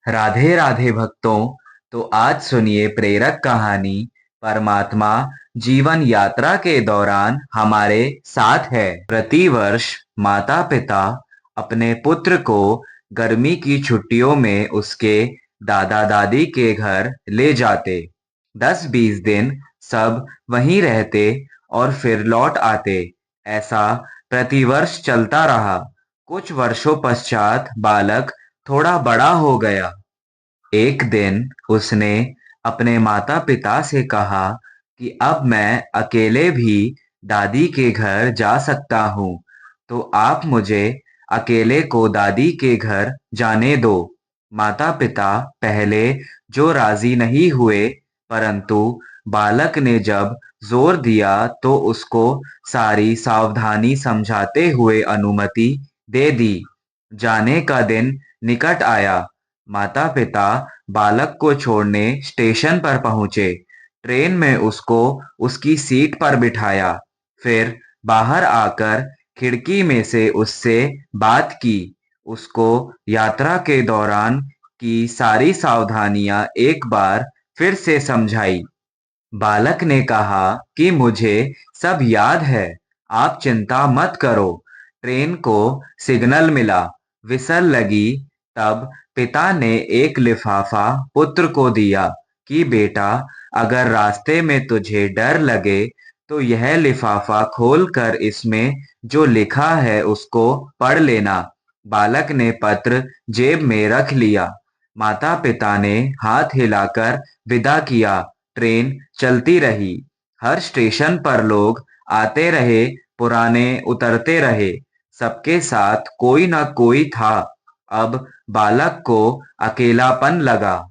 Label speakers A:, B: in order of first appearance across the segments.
A: राधे राधे भक्तों। तो आज सुनिए प्रेरक कहानी। परमात्मा जीवन यात्रा के दौरान हमारे साथ है। प्रतिवर्ष माता पिता अपने पुत्र को गर्मी की छुट्टियों में उसके दादा दादी के घर ले जाते। 10-20 दिन सब वहीं रहते और फिर लौट आते। ऐसा प्रतिवर्ष चलता रहा। कुछ वर्षों पश्चात बालक थोड़ा बड़ा हो गया। एक दिन उसने अपने माता पिता से कहा कि अब मैं अकेले भी दादी के घर जा सकता हूँ, तो आप मुझे अकेले को दादी के घर जाने दो। माता पिता पहले जो राजी नहीं हुए, परंतु बालक ने जब जोर दिया तो उसको सारी सावधानी समझाते हुए अनुमति दे दी। जाने का दिन निकट आया। माता-पिता बालक को छोड़ने स्टेशन पर पहुंचे। ट्रेन में उसको उसकी सीट पर बिठाया। फिर बाहर आकर खिड़की में से उससे बात की। उसको यात्रा के दौरान की सारी सावधानियां एक बार फिर से समझाई। बालक ने कहा कि मुझे सब याद है, आप चिंता मत करो। ट्रेन को सिग्नल मिला, विसल लगी। तब पिता ने एक लिफाफा पुत्र को दिया कि बेटा, अगर रास्ते में तुझे डर लगे तो यह लिफाफा खोलकर इसमें जो लिखा है उसको पढ़ लेना। बालक ने पत्र जेब में रख लिया। माता पिता ने हाथ हिलाकर विदा किया। ट्रेन चलती रही। हर स्टेशन पर लोग आते रहे, पुराने उतरते रहे। सबके साथ कोई ना कोई था। अब बालक को अकेलापन लगा।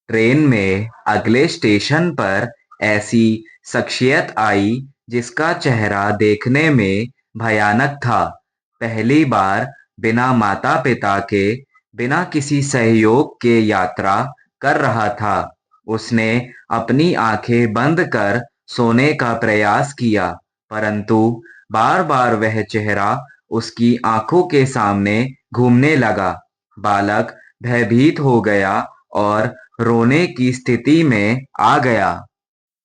A: ट्रेन में अगले स्टेशन पर ऐसी शख्सियत आई जिसका चेहरा देखने में भयानक था। पहली बार बिना माता पिता के, बिना किसी सहयोग के यात्रा कर रहा था। उसने अपनी आंखें बंद कर सोने का प्रयास किया, परंतु बार बार वह चेहरा उसकी आंखों के सामने घूमने लगा। बालक भयभीत हो गया और रोने की स्थिति में आ गया।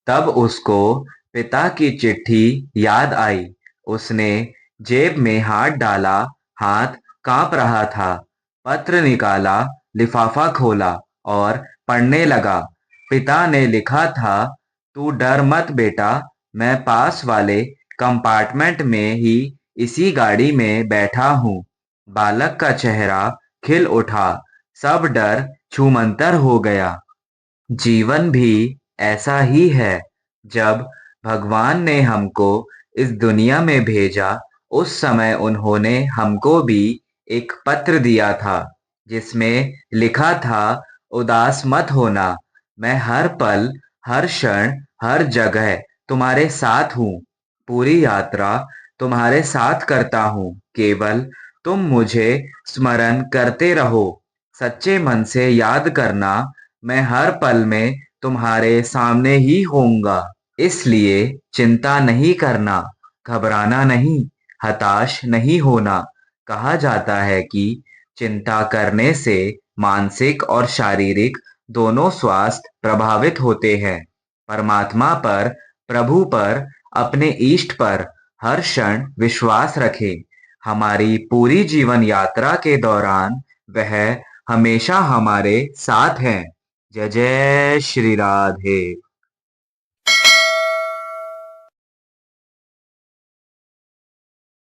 A: तब उसको पिता की चिट्ठी याद आई। उसने जेब में हाथ डाला, हाथ कांप रहा था। पत्र निकाला, लिफाफा खोला और पढ़ने लगा। पिता ने लिखा था, तू डर मत बेटा, मैं पास वाले कंपार्टमेंट में ही इसी गाड़ी में बैठा हूँ। बालक का चेहरा खिल उठा। सब डर छूमंतर हो गया। जीवन भी ऐसा ही है। जब भगवान ने हमको इस दुनिया में भेजा, उस समय उन्होंने हमको भी एक पत्र दिया था, जिसमें लिखा था, उदास मत होना, मैं हर पल, हर क्षण, हर जगह तुम्हारे साथ हूँ। पूरी यात्रा तुम्हारे साथ करता हूँ, केवल तुम मुझे स्मरण करते रहो। सच्चे मन से याद करना, मैं हर पल में तुम्हारे सामने ही होऊंगा। इसलिए चिंता नहीं करना, घबराना नहीं, हताश नहीं होना। कहा जाता है कि चिंता करने से मानसिक और शारीरिक दोनों स्वास्थ्य प्रभावित होते हैं। परमात्मा पर, प्रभु पर, अपने इष्ट पर हर क्षण विश्वास रखें। हमारी पूरी जीवन यात्रा के दौरान वह हमेशा हमारे साथ हैं। जय जय श्री राधे।